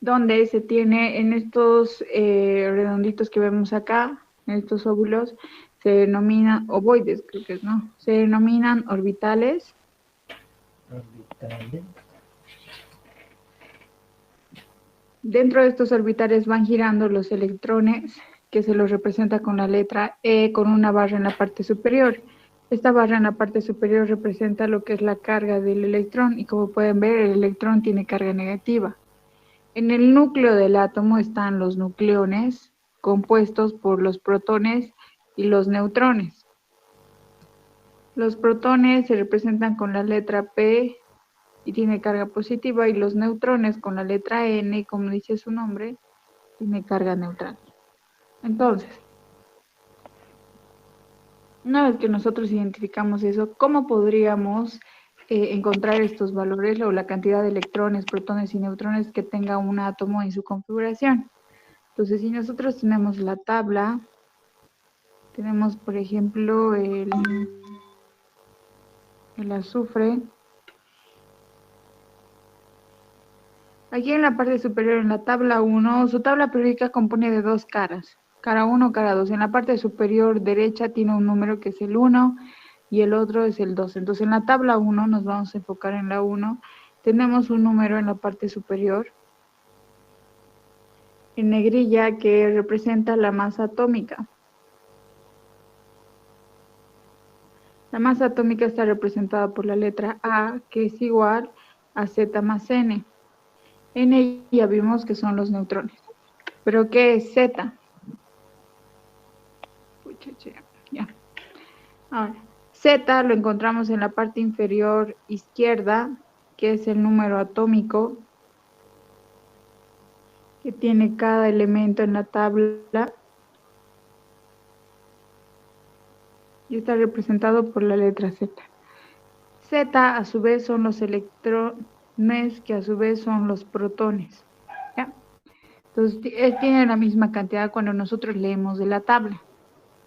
donde se tiene en estos redonditos que vemos acá, en estos óvulos, se denominan ovoides, creo que es, ¿no? Se denominan orbitales. Orbitales. Dentro de estos orbitales van girando los electrones, que se los representa con la letra E con una barra en la parte superior. Esta barra en la parte superior representa lo que es la carga del electrón y como pueden ver el electrón tiene carga negativa. En el núcleo del átomo están los nucleones compuestos por los protones y los neutrones. Los protones se representan con la letra P y tiene carga positiva y los neutrones con la letra N, como dice su nombre, tiene carga neutral. Entonces, una vez que nosotros identificamos eso, ¿cómo podríamos encontrar estos valores o la cantidad de electrones, protones y neutrones que tenga un átomo en su configuración? Entonces, si nosotros tenemos la tabla, tenemos, por ejemplo, el azufre. Aquí en la parte superior, en la tabla 1, su tabla periódica compone de dos caras, cara 1, cara 2. En la parte superior derecha tiene un número que es el 1 y el otro es el 2. Entonces, en la tabla 1 nos vamos a enfocar en la 1. Tenemos un número en la parte superior, en negrilla, que representa la masa atómica. La masa atómica está representada por la letra A, que es igual a Z más N. N ya vimos que son los neutrones. ¿Pero qué es Z? Ya. Ahora, Z lo encontramos en la parte inferior izquierda, que es el número atómico que tiene cada elemento en la tabla y está representado por la letra Z. Z a su vez son los electrones, que a su vez son los protones. ¿Ya? Entonces, tiene la misma cantidad cuando nosotros leemos de la tabla.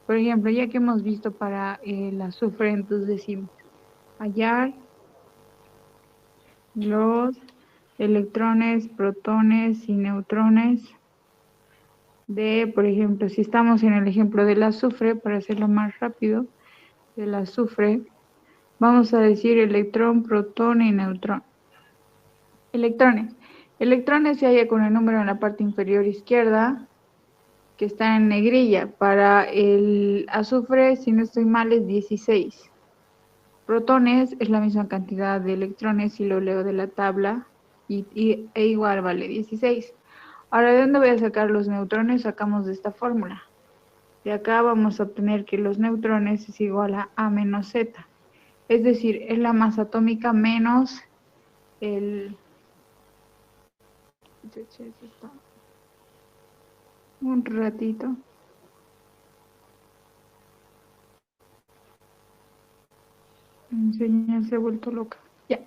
Por ejemplo, ya que hemos visto para el azufre, entonces decimos hallar los electrones, protones y neutrones de, por ejemplo, si estamos en el ejemplo del azufre, para hacerlo más rápido, del azufre, vamos a decir electrón, protón y neutrón. Electrones. Electrones se halla con el número en la parte inferior izquierda, que está en negrilla. Para el azufre, si no estoy mal, es 16. Protones es la misma cantidad de electrones si lo leo de la tabla e igual vale 16. Ahora, ¿de dónde voy a sacar los neutrones? Sacamos de esta fórmula. De acá vamos a obtener que los neutrones es igual a A menos Z. Es decir, es la masa atómica menos el... Un ratito. Enseña, se ha vuelto loca. Ya.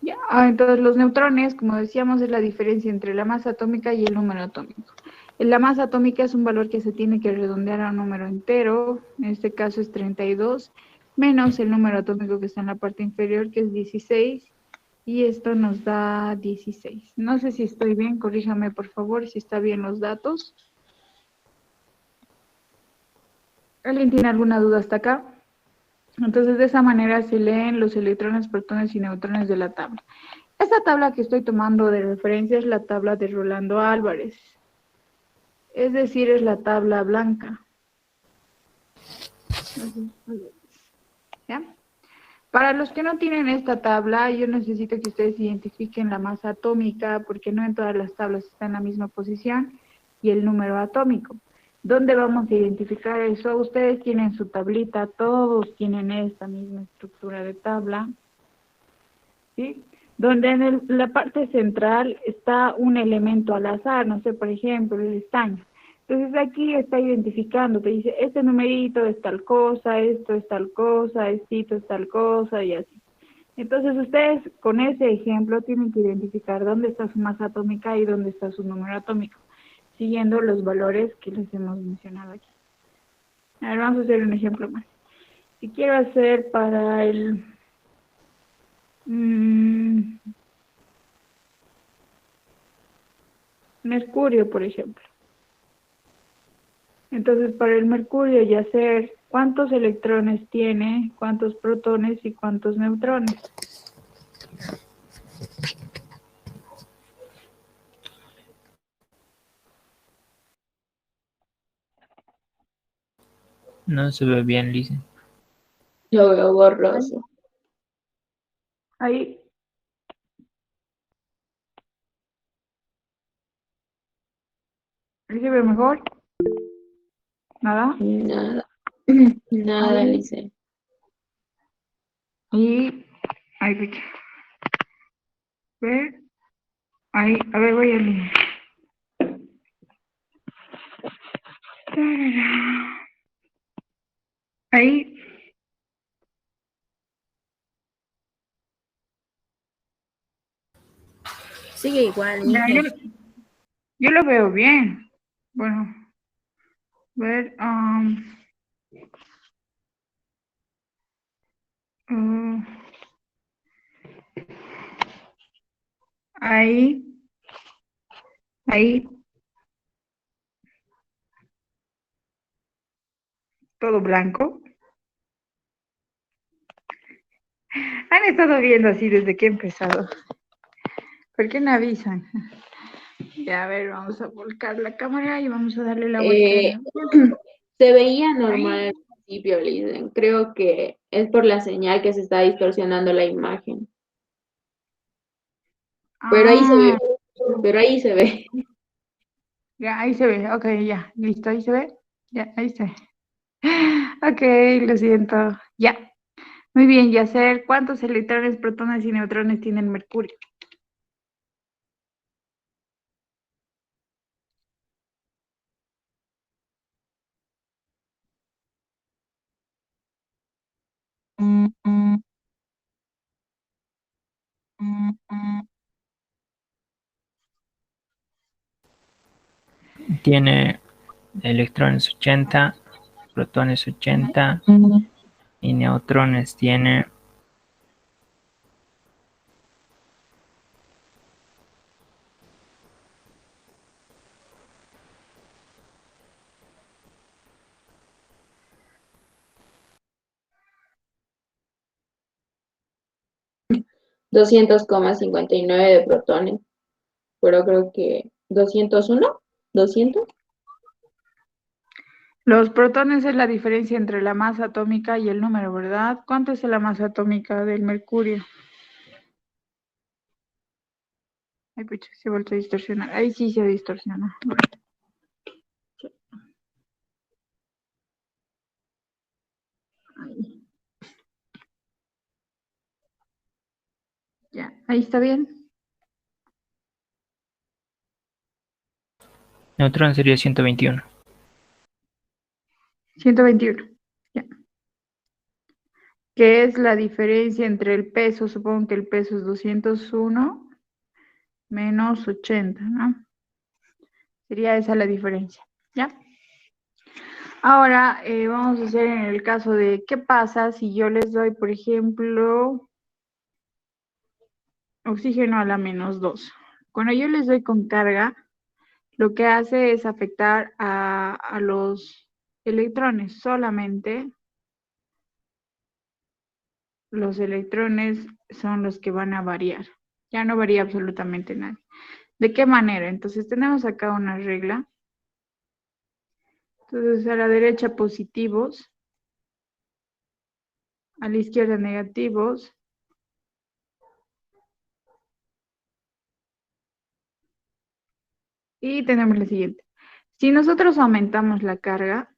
Ya, entonces los neutrones, como decíamos, es la diferencia entre la masa atómica y el número atómico. La masa atómica es un valor que se tiene que redondear a un número entero, en este caso es 32, menos el número atómico que está en la parte inferior, que es 16, y esto nos da 16. No sé si estoy bien, corríjame por favor si está bien los datos. ¿Alguien tiene alguna duda hasta acá? Entonces, de esa manera se leen los electrones, protones y neutrones de la tabla. Esta tabla que estoy tomando de referencia es la tabla de Rolando Álvarez, es decir, es la tabla blanca. ¿Ya? Para los que no tienen esta tabla, yo necesito que ustedes identifiquen la masa atómica, porque no en todas las tablas está en la misma posición, y el número atómico. ¿Dónde vamos a identificar eso? Ustedes tienen su tablita, todos tienen esta misma estructura de tabla, ¿sí? Donde en la parte central está un elemento al azar, no sé, por ejemplo, el estaño. Entonces aquí está identificando, te dice, este numerito es tal cosa, esto es tal cosa, esto es tal cosa y así. Entonces ustedes con ese ejemplo tienen que identificar dónde está su masa atómica y dónde está su número atómico, siguiendo los valores que les hemos mencionado aquí. A ver, vamos a hacer un ejemplo más. Si quiero hacer para el... Mercurio, por ejemplo. Entonces, para el mercurio ya sé cuántos electrones tiene, cuántos protones y cuántos neutrones. No se ve bien, Lice. Lo veo borroso. Ahí. Ahí se ve mejor. Nada. Nada. Nada, Ahí. Lice. Y ahí, pucha. Ver. Ahí, a ver, voy a leer. Ahí. Sigue igual, Ya, mijo. yo lo veo bien. Bueno, ver. Uh, ahí. Ahí. Todo blanco. Han estado viendo así desde que he empezado. ¿Por qué no avisan? Ya, a ver, vamos a volcar la cámara y vamos a darle la vuelta. Eh, Se veía normal Ahí. al principio, Lice. Creo que es por la señal que se está distorsionando la imagen. Pero ahí se Ah, ve. Pero ahí se ve. ya, ahí se ve. Ok, ya, listo, ahí se ve. Ya, ahí se ve. Ok, lo siento. Ya. Muy bien, Yacer, ¿cuántos electrones, protones y neutrones tiene el mercurio? Tiene electrones 80, protones 80 y neutrones tiene 200,59 de protones. Pero creo que 201, 200. Los protones es la diferencia entre la masa atómica y el número, ¿verdad? ¿Cuánto es la masa atómica del mercurio? Ay, pucha, se ha vuelto a distorsionar. Ahí sí se distorsiona. Ahí. Ya, ahí está bien. neutrón sería 121. 121. Ya. ¿Qué es la diferencia entre el peso? Supongo que el peso es 201 menos 80, ¿no? Sería esa la diferencia. ¿Ya? Ahora vamos a hacer en el caso de qué pasa si yo les doy, por ejemplo, oxígeno a la -2. Cuando yo les doy con carga, lo que hace es afectar a los electrones. Solamente los electrones son los que van a variar. Ya no varía absolutamente nada. ¿De qué manera? Entonces tenemos acá una regla. Entonces a la derecha positivos, a la izquierda negativos. Y tenemos la siguiente. Si nosotros aumentamos la carga,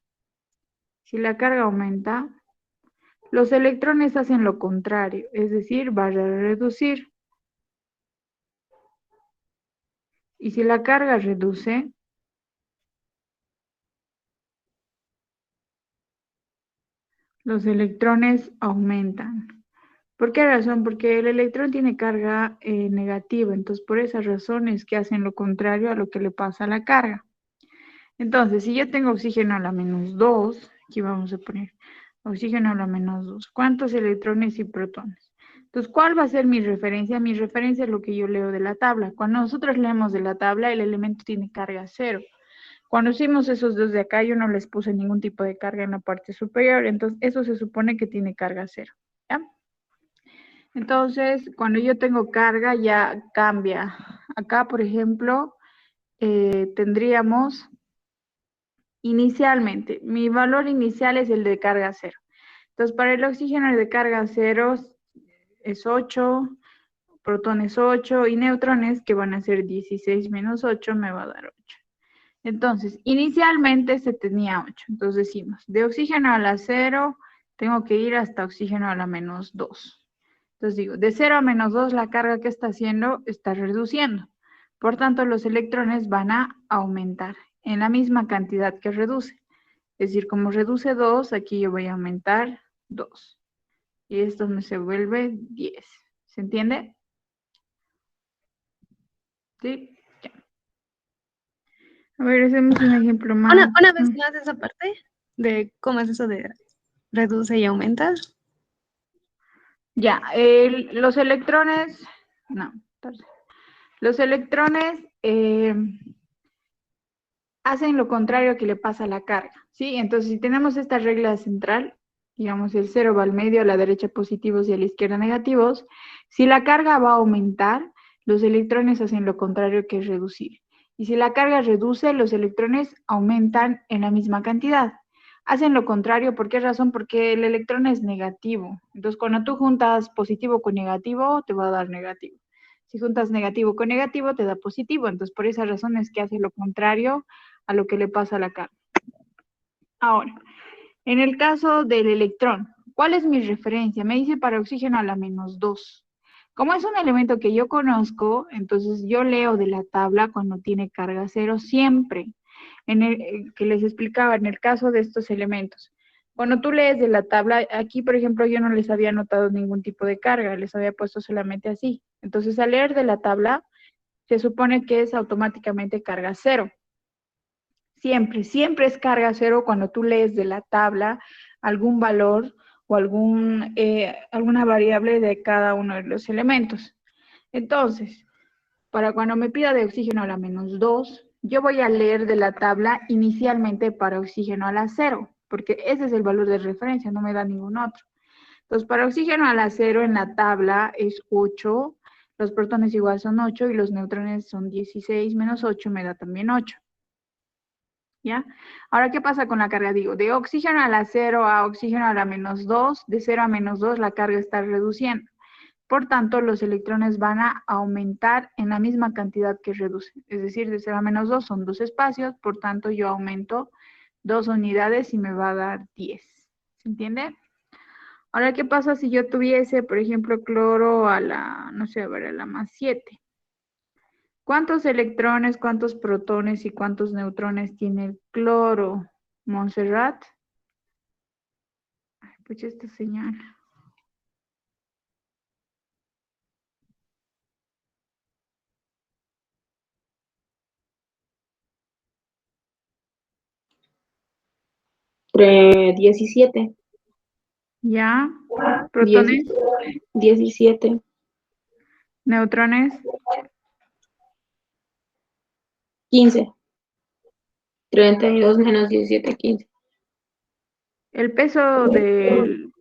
si la carga aumenta, los electrones hacen lo contrario, es decir, van a reducir. Y si la carga reduce, los electrones aumentan. ¿Por qué razón? Porque el electrón tiene carga negativa, entonces por esa razón es que hacen lo contrario a lo que le pasa a la carga. Entonces, si yo tengo oxígeno a la -2, aquí vamos a poner oxígeno a la -2, ¿cuántos electrones y protones? Entonces, ¿cuál va a ser mi referencia? Mi referencia es lo que yo leo de la tabla. Cuando nosotros leemos de la tabla, el elemento tiene carga 0. Cuando hicimos esos dos de acá, yo no les puse ningún tipo de carga en la parte superior, entonces eso se supone que tiene carga 0, ¿ya? Entonces, cuando yo tengo carga, ya cambia. Acá, por ejemplo, tendríamos inicialmente, mi valor inicial es el de carga 0. Entonces, para el oxígeno el de carga 0 es 8, protones 8 y neutrones, que van a ser 16 menos 8, me va a dar 8. Entonces, inicialmente se tenía 8. Entonces decimos, de oxígeno a la 0, tengo que ir hasta oxígeno a la menos 2. Entonces digo, de 0 a menos 2, la carga que está haciendo está reduciendo. Por tanto, los electrones van a aumentar en la misma cantidad que reduce. Es decir, como reduce 2, aquí yo voy a aumentar 2. Y esto me se vuelve 10. ¿Se entiende? ¿Sí? Ya. A ver, hacemos un ejemplo más. Una vez más esa parte de cómo es eso de reduce y aumenta. Ya, los electrones, no, los electrones hacen lo contrario que le pasa a la carga, ¿sí? Entonces, si tenemos esta regla central, digamos, el 0 va al medio, a la derecha positivos y a la izquierda negativos, si la carga va a aumentar, los electrones hacen lo contrario que es reducir. Y si la carga reduce, los electrones aumentan en la misma cantidad. Hacen lo contrario, ¿por qué razón? Porque el electrón es negativo. Entonces, cuando tú juntas positivo con negativo, te va a dar negativo. Si juntas negativo con negativo, te da positivo. Entonces, por esa razón es que hace lo contrario a lo que le pasa a la carga. Ahora, en el caso del electrón, ¿cuál es mi referencia? Me dice para oxígeno a la menos 2. Como es un elemento que yo conozco, entonces yo leo de la tabla cuando tiene carga 0 siempre. En el que les explicaba, en el caso de estos elementos. Cuando tú lees de la tabla, aquí por ejemplo yo no les había anotado ningún tipo de carga, les había puesto solamente así. Entonces al leer de la tabla, se supone que es automáticamente carga 0. Siempre, siempre es carga 0 cuando tú lees de la tabla algún valor o alguna variable de cada uno de los elementos. Entonces, para cuando me pida de oxígeno a la menos 2, yo voy a leer de la tabla inicialmente para oxígeno a la 0, porque ese es el valor de referencia, no me da ningún otro. Entonces, para oxígeno a la 0 en la tabla es 8, los protones igual son 8 y los neutrones son 16 menos 8 me da también 8. ¿Ya? Ahora, ¿qué pasa con la carga? Digo, de oxígeno a la 0 a oxígeno a la menos 2, de 0 a menos 2 la carga está reduciendo. Por tanto, los electrones van a aumentar en la misma cantidad que reducen. Es decir, de 0 a menos 2 son 2 espacios, por tanto yo aumento 2 unidades y me va a dar 10. ¿Se entiende? Ahora, ¿qué pasa si yo tuviese, por ejemplo, cloro a la, no sé, a ver, a la más 7? ¿Cuántos electrones, cuántos protones y cuántos neutrones tiene el cloro, Montserrat? Ay, pues esta señal. Entre 17. ¿Ya? ¿Protones? 17. ¿Neutrones? 15. 32 menos 17, 15. El peso del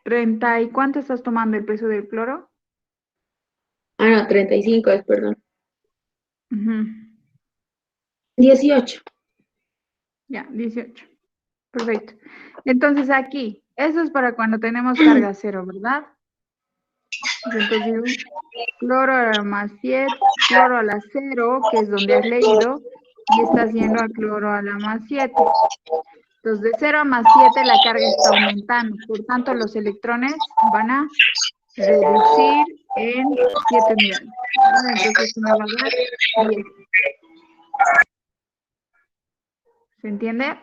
30, ¿y cuánto estás tomando el peso del cloro? Ah, no, 35 es, perdón. Ujú. 18. Ya, 18. Perfecto. Entonces aquí, eso es para cuando tenemos carga 0, ¿verdad? Entonces digo, cloro a la más 7, cloro a la 0, que es donde has leído, y estás yendo a cloro a la más 7. Entonces de 0 a más 7 la carga está aumentando, por tanto los electrones van a reducir en 7 unidades. ¿Verdad? Entonces esto me va a dar 10. ¿Se entiende?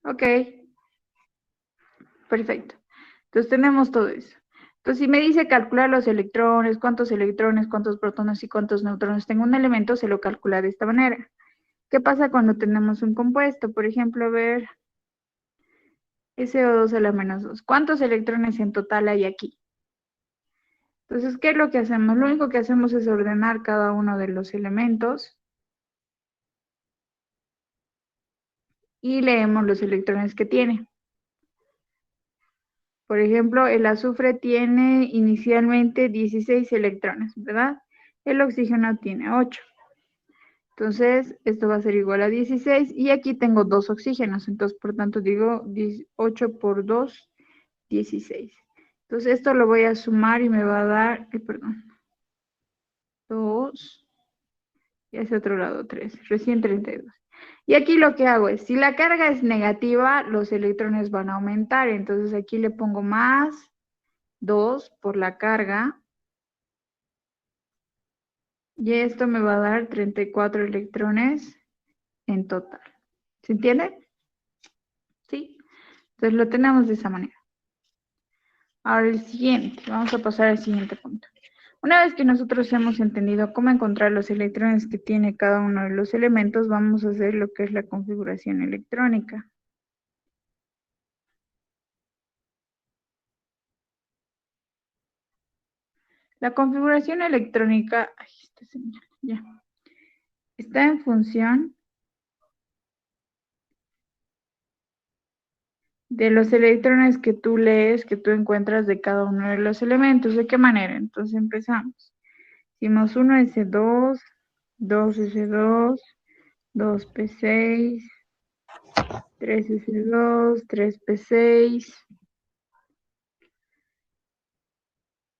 Ok, perfecto. Entonces tenemos todo eso. Entonces, si me dice calcular los electrones, cuántos protones y cuántos neutrones tengo un elemento, se lo calcula de esta manera. ¿Qué pasa cuando tenemos un compuesto? Por ejemplo, a ver, SO2 a la menos 2. ¿Cuántos electrones en total hay aquí? Entonces, ¿qué es lo que hacemos? Lo único que hacemos es ordenar cada uno de los elementos y leemos los electrones que tiene. Por ejemplo, el azufre tiene inicialmente 16 electrones, ¿verdad? El oxígeno tiene 8. Entonces, esto va a ser igual a 16 y aquí tengo 2 oxígenos, entonces por tanto digo 8 por 2, 16. Entonces esto lo voy a sumar y me va a dar, 2, y hacia otro lado 3, recién 32. Y aquí lo que hago es, si la carga es negativa, los electrones van a aumentar, entonces aquí le pongo más 2 por la carga, y esto me va a dar 34 electrones en total. ¿Se entiende? ¿Sí? Entonces lo tenemos de esa manera. Ahora el siguiente, vamos a pasar al siguiente punto. Una vez que nosotros hemos entendido cómo encontrar los electrones que tiene cada uno de los elementos, vamos a hacer lo que es la configuración electrónica. La configuración electrónica, ay, esta señal, ya, está en función de los electrones que tú lees, que tú encuentras de cada uno de los elementos. ¿De qué manera? Entonces empezamos. Hicimos 1s2, 2s2, 2p6, 3s2, 3p6,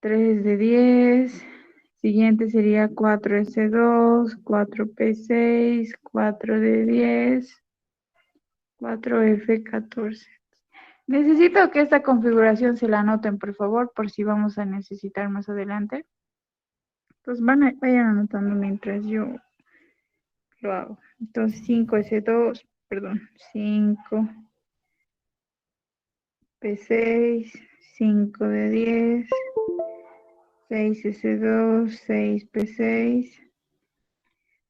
3 de 10. Siguiente sería 4s2, 4p6, 4 de 10, 4f14. Necesito que esta configuración se la anoten, por favor, por si vamos a necesitar más adelante. Pues vayan anotando mientras yo lo hago. Entonces 5s2, perdón, 5p6, 5 de 10, 6s2, 6p6.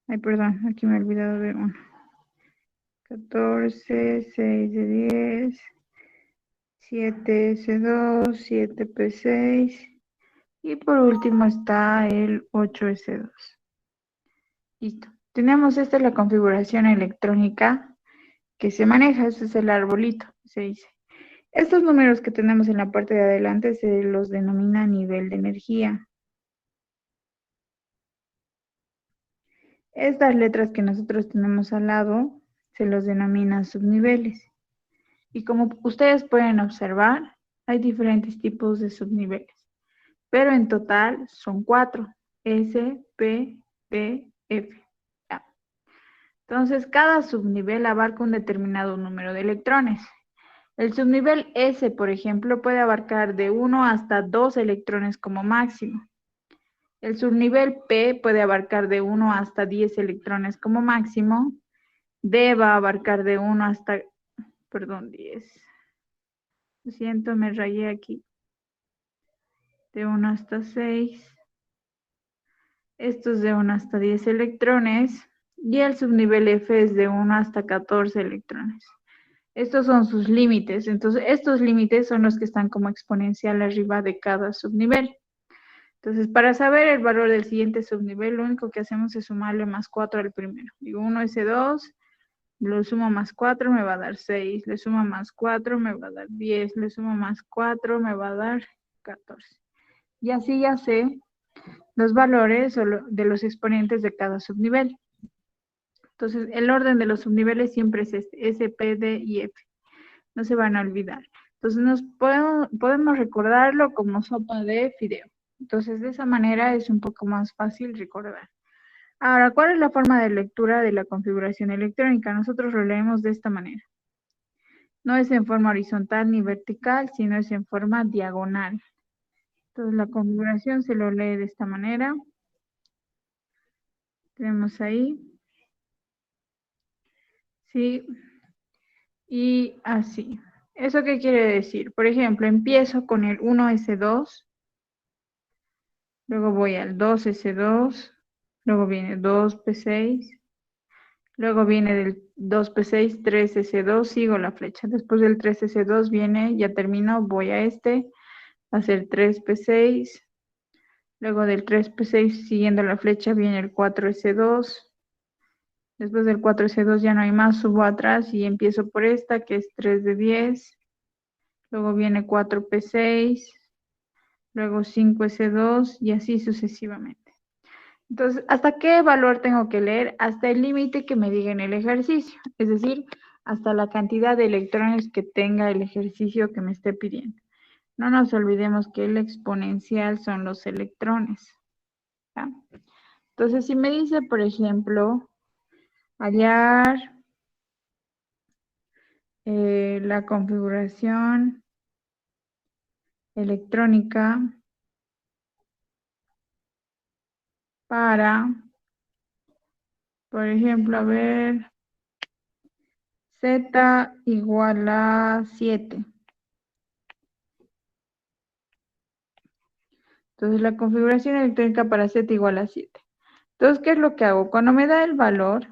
Ay, perdón, aquí me he olvidado de uno. 14, 6 de 10, 7s2, 7p6. Y por último está el 8s2. Listo. Tenemos esta es la configuración electrónica que se maneja. Este es el arbolito, se dice. Estos números que tenemos en la parte de adelante se los denomina nivel de energía. Estas letras que nosotros tenemos al lado se los denomina subniveles. Y como ustedes pueden observar, hay diferentes tipos de subniveles. Pero en total son 4. S, P, D, F. ¿Ya? Entonces, cada subnivel abarca un determinado número de electrones. El subnivel S, por ejemplo, puede abarcar de 1 hasta 2 electrones como máximo. El subnivel P puede abarcar de 1 hasta 10 electrones como máximo. D va a abarcar de 1 hasta, 10. Lo siento, me rayé aquí. De 1 hasta 6. Esto es de 1 hasta 10 electrones. Y el subnivel F es de 1 hasta 14 electrones. Estos son sus límites. Entonces, estos límites son los que están como exponencial arriba de cada subnivel. Entonces, para saber el valor del siguiente subnivel, lo único que hacemos es sumarle más 4 al primero. Digo, 1s2, lo sumo más 4, me va a dar 6. Le sumo más 4, me va a dar 10. Le sumo más 4, me va a dar 14. Y así ya sé los valores de los exponentes de cada subnivel. Entonces, el orden de los subniveles siempre es este, S, P, D y F. No se van a olvidar. Entonces, podemos recordarlo como sopa de fideo. Entonces, de esa manera es un poco más fácil recordar. Ahora, ¿cuál es la forma de lectura de la configuración electrónica? Nosotros lo leemos de esta manera. No es en forma horizontal ni vertical, sino es en forma diagonal. Entonces, la configuración se lo lee de esta manera. Tenemos ahí. Sí. Y así. ¿Eso qué quiere decir? Por ejemplo, empiezo con el 1s2. Luego voy al 2s2, luego viene 2p6, Luego viene del 2p6, 3s2, sigo la flecha. Después del 3s2 viene, ya termino, voy a este, va a ser 3p6. Luego del 3p6, siguiendo la flecha, viene el 4s2. Después del 4s2 ya no hay más, subo atrás y empiezo por esta, que es 3 de 10. Luego viene 4p6, luego 5s2 y así sucesivamente. Entonces, ¿hasta qué valor tengo que leer? Hasta el límite que me diga en el ejercicio, es decir, hasta la cantidad de electrones que tenga el ejercicio que me esté pidiendo. No nos olvidemos que el exponencial son los electrones, ¿ya? Entonces, si me dice, por ejemplo, hallar la configuración electrónica para, por ejemplo, a ver, Z igual a 7. Entonces, la configuración electrónica para Z igual a 7. Entonces, ¿qué es lo que hago? Cuando me da el valor,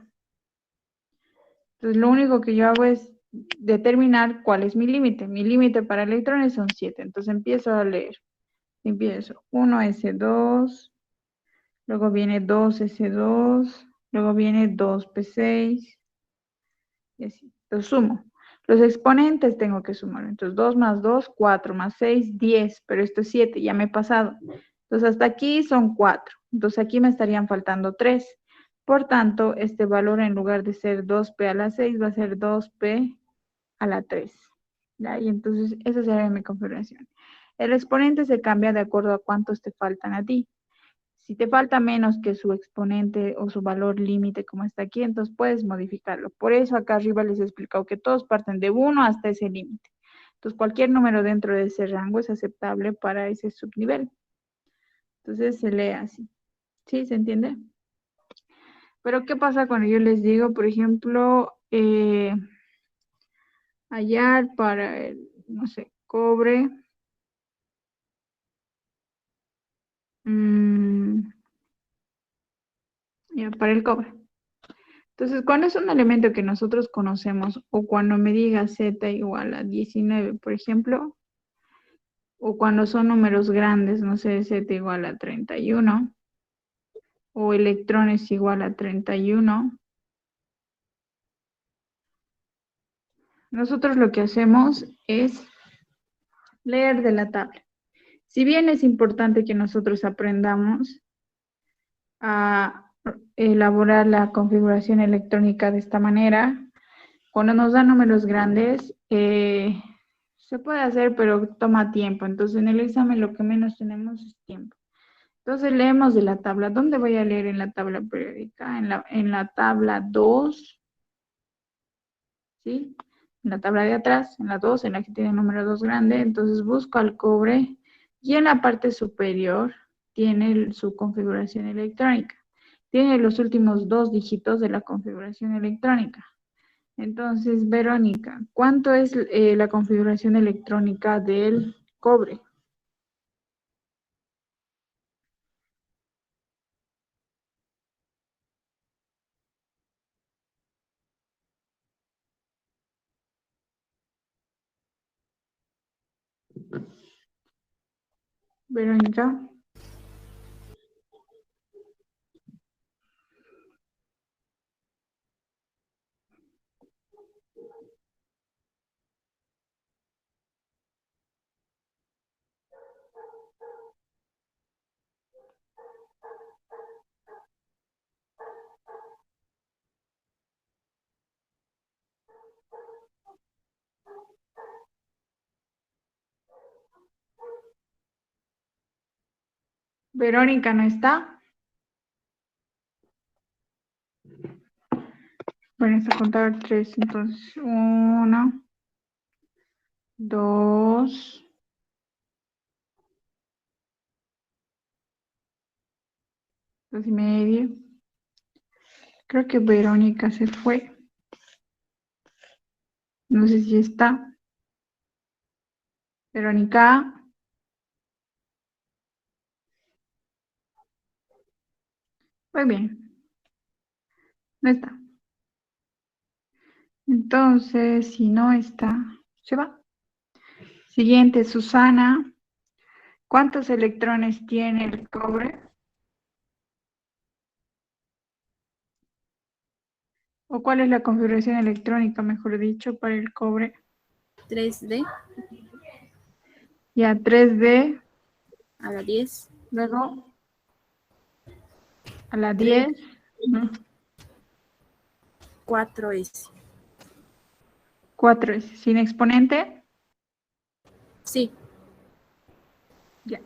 entonces lo único que yo hago es determinar cuál es mi límite. Mi límite para electrones son 7. Entonces, empiezo a leer. Empiezo 1s2, luego viene 2s2, luego viene 2p6, y así. Lo sumo. Los exponentes tengo que sumar. Entonces, 2 más 2, 4 más 6, 10. Pero esto es 7, ya me he pasado. Entonces, hasta aquí son 4. Entonces, aquí me estarían faltando 3. Por tanto, este valor en lugar de ser 2p a la 6 va a ser 2p a la 3. ¿Ya? Y entonces, esa sería mi configuración. El exponente se cambia de acuerdo a cuántos te faltan a ti. Si te falta menos que su exponente o su valor límite como está aquí, entonces puedes modificarlo. Por eso acá arriba les he explicado que todos parten de 1 hasta ese límite. Entonces cualquier número dentro de ese rango es aceptable para ese subnivel. Entonces se lee así. ¿Sí? ¿Se entiende? Pero ¿qué pasa cuando yo les digo, por ejemplo, hallar para el, no sé, cobre? Ya, para el cobre. Entonces, cuando es un elemento que nosotros conocemos, o cuando me diga z igual a 19, por ejemplo, o cuando son números grandes, no sé, z igual a 31, o electrones igual a 31, nosotros lo que hacemos es leer de la tabla. Si bien es importante que nosotros aprendamos a elaborar la configuración electrónica de esta manera, cuando nos dan números grandes, se puede hacer, pero toma tiempo. Entonces, en el examen lo que menos tenemos es tiempo. Entonces, leemos de la tabla. ¿Dónde voy a leer en la tabla periódica? En la tabla 2, ¿sí? En la tabla de atrás, en la 2, en la que tiene el número 2 grande. Entonces, busco al cobre y en la parte superior tiene su configuración electrónica. Tiene los últimos 2 dígitos de la configuración electrónica. Entonces, Verónica, ¿cuánto es la configuración electrónica del cobre? Verónica, Verónica no está. Vamos a contar 3, entonces 1, 2, 2,5. Creo que Verónica se fue. No sé si está. Verónica, muy bien, no está. Entonces, si no está, se va. Siguiente, Susana. ¿Cuántos electrones tiene el cobre? ¿O cuál es la configuración electrónica, mejor dicho, para el cobre? 3D Ya, 3D, a la 10. luego a la 3. 10, ¿no? 4S. 4S, sin exponente. Sí, Ya.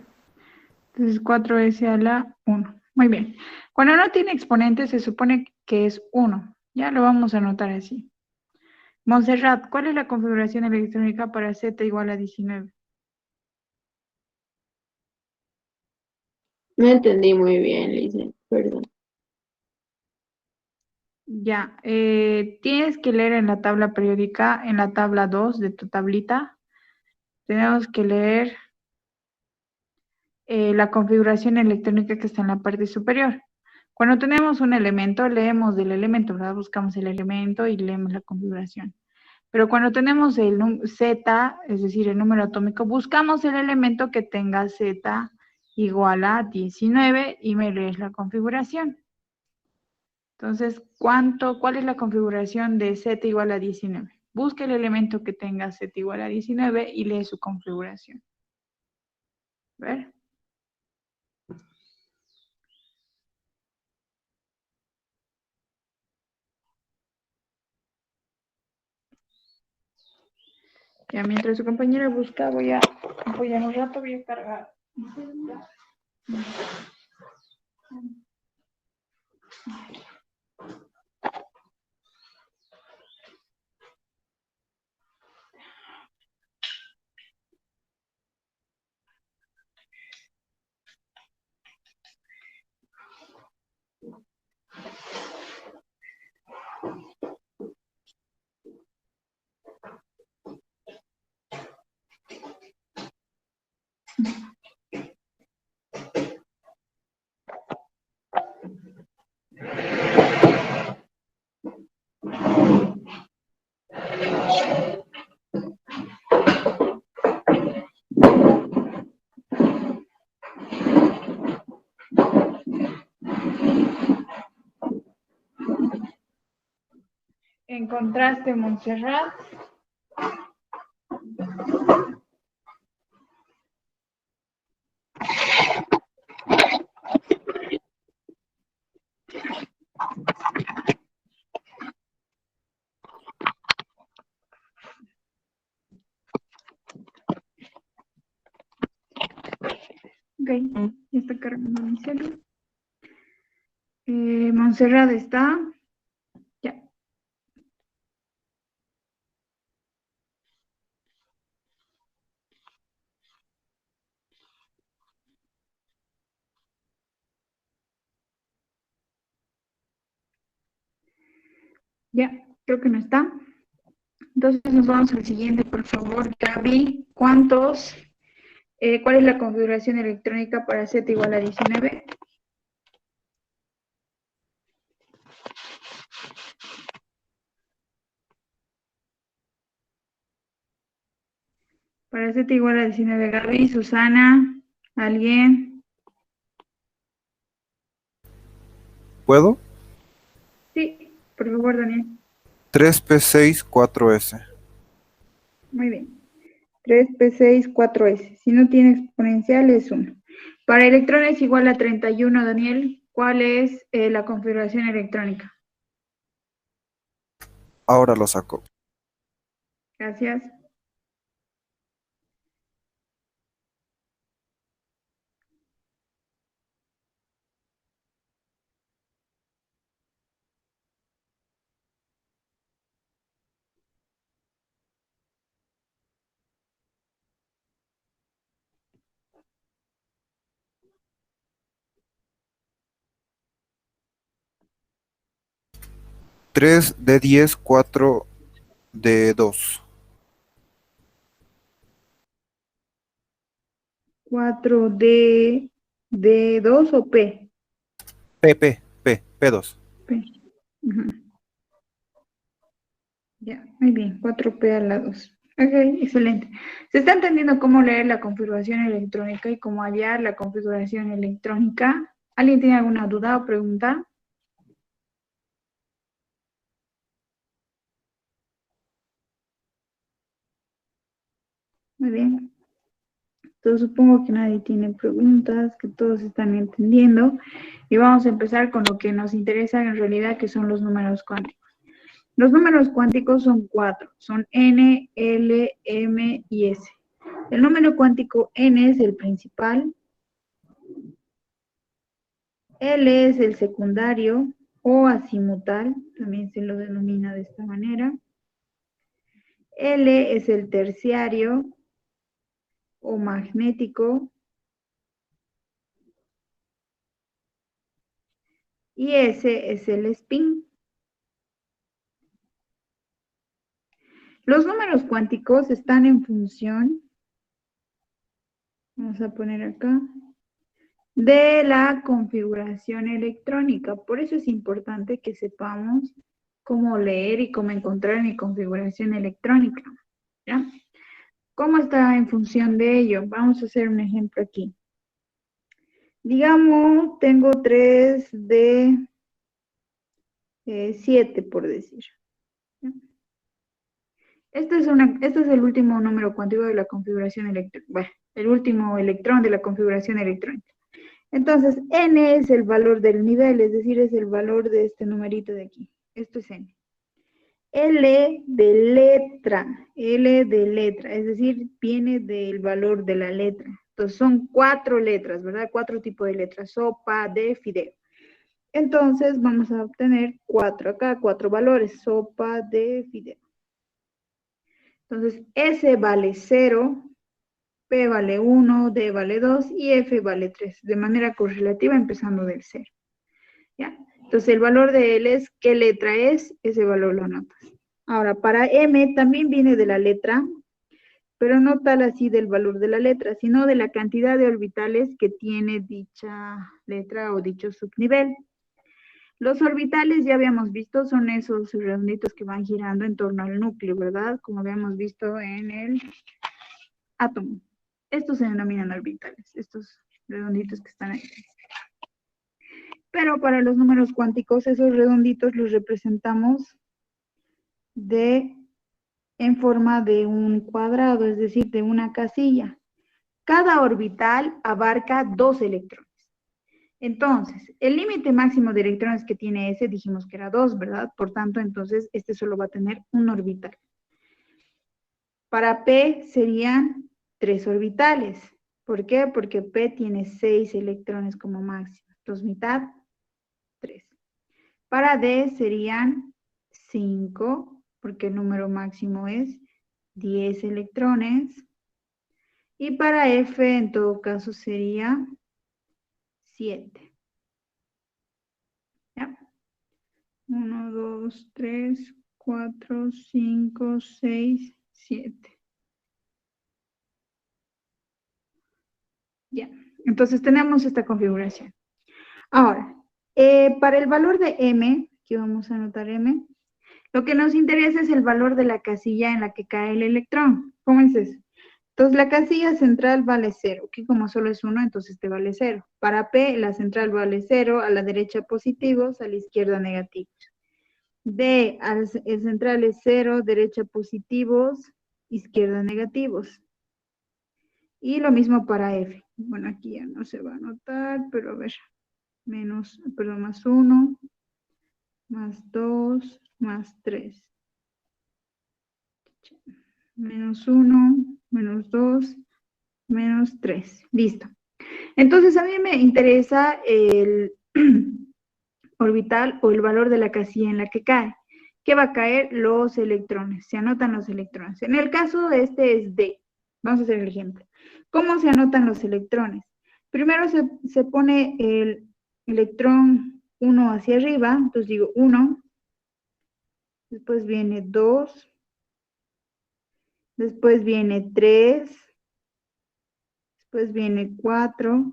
Entonces 4S a la 1. Muy bien. Cuando no tiene exponente se supone que es 1. Ya lo vamos a anotar así. Montserrat, ¿cuál es la configuración electrónica para Z igual a 19? No entendí muy bien, Lice, perdón. Ya, tienes que leer en la tabla periódica, en la tabla 2 de tu tablita, tenemos que leer la configuración electrónica que está en la parte superior. Cuando tenemos un elemento, leemos del elemento, ¿verdad? Buscamos el elemento y leemos la configuración. Pero cuando tenemos el Z, es decir, el número atómico, buscamos el elemento que tenga Z igual a 19 y me lees la configuración. Entonces, ¿cuál es la configuración de Z igual a 19? Busca el elemento que tenga Z igual a 19 y lee su configuración. A ver. Ya mientras su compañera busca, voy a en un rato, voy a cargar. ¿Encontraste Montserrat? Ok, ya está cargando mi celular. Montserrat está. Ya. Ya, creo que no está. Entonces nos vamos al siguiente, por favor. Gaby, ¿cuál es la configuración electrónica para Z igual a 19? Para Z igual a 19, Gaby, Susana, ¿alguien? ¿Puedo? Sí, por favor, Daniel. 3P6 4S. Muy bien. 3P6, 4S. Si no tiene exponencial es 1. Para electrones igual a 31, Daniel, ¿cuál es la configuración electrónica? Ahora lo saco. Gracias. Tres d 10 4 d 2. 4D2 o P. P2. P. Ujú. Ya, muy bien, 4P a la 2. Ok, excelente. Se está entendiendo cómo leer la configuración electrónica y cómo hallar la configuración electrónica. ¿Alguien tiene alguna duda o pregunta? Muy bien. Entonces supongo que nadie tiene preguntas, que todos están entendiendo. Y vamos a empezar con lo que nos interesa en realidad, que son los números cuánticos. Los números cuánticos son 4, son n, l, m y s. El número cuántico n es el principal, L es el secundario o azimutal, también se lo denomina de esta manera. L es el terciario o magnético. Y S es el spin. Los números cuánticos están en función, vamos a poner acá, de la configuración electrónica. Por eso es importante que sepamos cómo leer y cómo encontrar mi configuración electrónica. ¿Ya? ¿Cómo está en función de ello? Vamos a hacer un ejemplo aquí. Digamos, tengo 3 de 7, por decir. ¿Ya? Este es el último número cuántico de la configuración electrónica. Bueno, el último electrón de la configuración electrónica. Entonces, n es el valor del nivel, es decir, es el valor de este numerito de aquí. Esto es n. L de letra, es decir, viene del valor de la letra. Entonces, son 4 letras, ¿verdad? 4 tipos de letras, sopa, de, fideo. Entonces, vamos a obtener 4 acá, 4 valores, sopa, de, fideo. Entonces, S vale 0, P vale 1, D vale 2 y F vale 3, de manera correlativa empezando del 0. ¿Ya? Entonces, el valor de L es qué letra es, ese valor lo anotas. Ahora, para M también viene de la letra, pero no tal así del valor de la letra, sino de la cantidad de orbitales que tiene dicha letra o dicho subnivel. Los orbitales, ya habíamos visto, son esos redonditos que van girando en torno al núcleo, ¿verdad? Como habíamos visto en el átomo. Estos se denominan orbitales, estos redonditos que están ahí. Pero para los números cuánticos, esos redonditos los representamos en forma de un cuadrado, es decir, de una casilla. Cada orbital abarca 2 electrones. Entonces, el límite máximo de electrones que tiene ese, dijimos que era 2, ¿verdad? Por tanto, entonces, este solo va a tener un orbital. Para P serían 3 orbitales. ¿Por qué? Porque P tiene 6 electrones como máximo. Entonces, mitad, 3. Para D serían 5, porque el número máximo es 10 electrones. Y para F, en todo caso, sería 7. ¿Ya? 1, 2, 3, 4, 5, 6, 7. Ya, entonces tenemos esta configuración. Ahora, para el valor de M, aquí vamos a anotar M, lo que nos interesa es el valor de la casilla en la que cae el electrón. ¿Cómo es eso? Entonces, la casilla central vale 0. Aquí como solo es 1, entonces este vale 0. Para P, la central vale 0, a la derecha positivos, a la izquierda negativos. D, el central es 0, derecha positivos, izquierda negativos. Y lo mismo para F. Bueno, aquí ya no se va a anotar, pero a ver, más 1, más 2, más 3. Menos 1, menos 2, menos 3. Listo. Entonces, a mí me interesa el orbital o el valor de la casilla en la que cae. ¿Qué va a caer? Los electrones. Se anotan los electrones. En el caso de este es D. Vamos a hacer el ejemplo. ¿Cómo se anotan los electrones? Primero se pone el electrón 1 hacia arriba. Entonces digo 1. Después viene 2. Después viene 3. Después viene 4.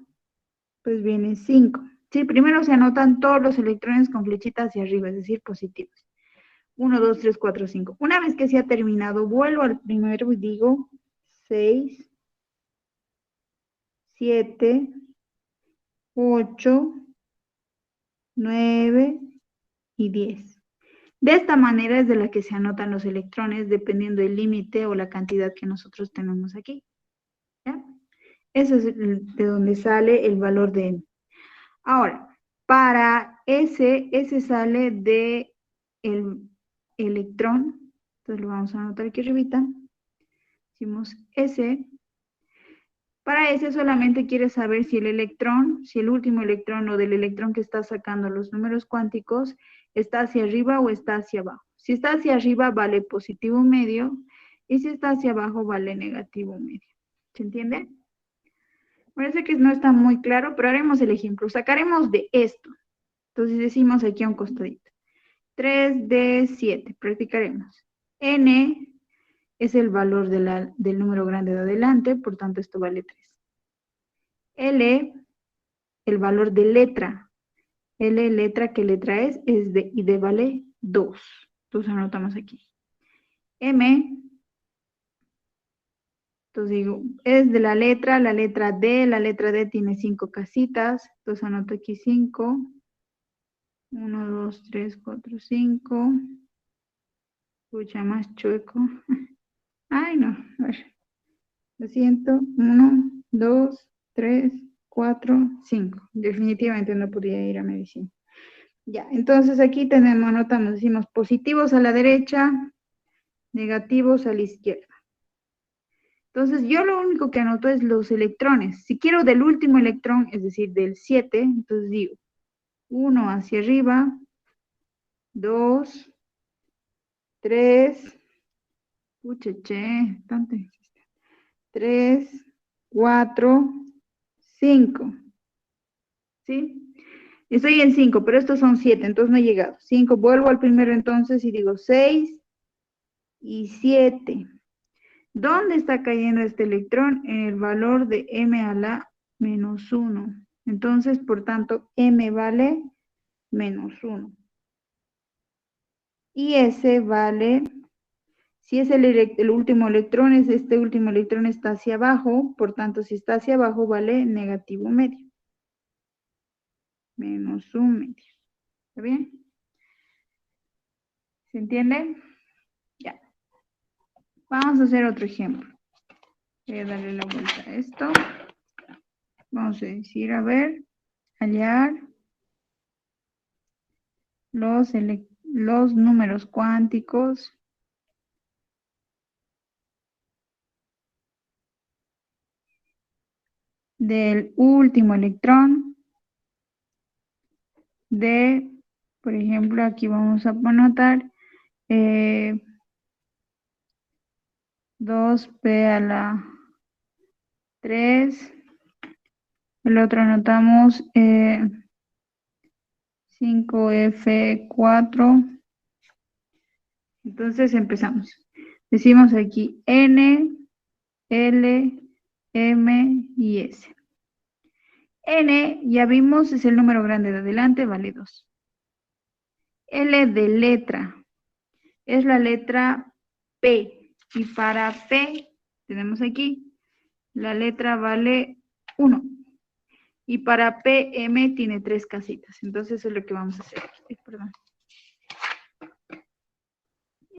Después viene 5. Sí, primero se anotan todos los electrones con flechita hacia arriba, es decir, positivos. 1, 2, 3, 4, 5. Una vez que se ha terminado, vuelvo al primero y digo 6, 7, 8, 9 y 10. De esta manera es de la que se anotan los electrones dependiendo del límite o la cantidad que nosotros tenemos aquí. ¿Ya? Eso es de donde sale el valor de n. Ahora, para ese sale de el electrón. Entonces lo vamos a anotar aquí arribita. Decimos S. Para ese solamente quiere saber si el electrón, si el último electrón o del electrón que está sacando los números cuánticos está hacia arriba o está hacia abajo. Si está hacia arriba vale positivo medio y si está hacia abajo vale negativo medio. ¿Se entiende? Parece que no está muy claro, pero haremos el ejemplo. Sacaremos de esto. Entonces decimos aquí a un costadito. 3 de 7. Practicaremos. N es el valor del número grande de adelante, por tanto esto vale 3. L, el valor de letra. L, letra, ¿qué letra es? Es de, y de vale 2. Entonces anotamos aquí. M, entonces digo, es de la letra D. La letra D tiene 5 casitas. Entonces anoto aquí 5. 1, 2, 3, 4, 5. Escucha más chueco. Ay, no. A ver. Lo siento. 1, 2, 3, 4, 5. Definitivamente no podía ir a medicina. Ya, entonces aquí tenemos, anotamos, decimos positivos a la derecha, negativos a la izquierda. Entonces yo lo único que anoto es los electrones. Si quiero del último electrón, es decir, del 7, entonces digo 1 hacia arriba, 2, 3, ucheche, tanto 3, 4, 5. ¿Sí? Estoy en 5, pero estos son 7, entonces no he llegado. 5, vuelvo al primero entonces y digo 6 y 7. ¿Dónde está cayendo este electrón? En el valor de m a la menos 1. Entonces, por tanto, m vale menos 1. Y S vale, si es el último electrón, este último electrón está hacia abajo, por tanto, si está hacia abajo, vale negativo medio. Menos 1 medio. ¿Está bien? ¿Se entiende? Ya. Vamos a hacer otro ejemplo. Voy a darle la vuelta a esto. Vamos a decir, a ver, hallar los números cuánticos del último electrón de, por ejemplo, aquí vamos a anotar 2p a la 3. El otro anotamos 5f4. Entonces empezamos. Decimos aquí N, L, M y S. N, ya vimos, es el número grande de adelante, vale 2. L de letra, es la letra P. Y para P, tenemos aquí, la letra vale 1. Y para PM tiene 3 casitas. Entonces eso es lo que vamos a hacer. Perdón.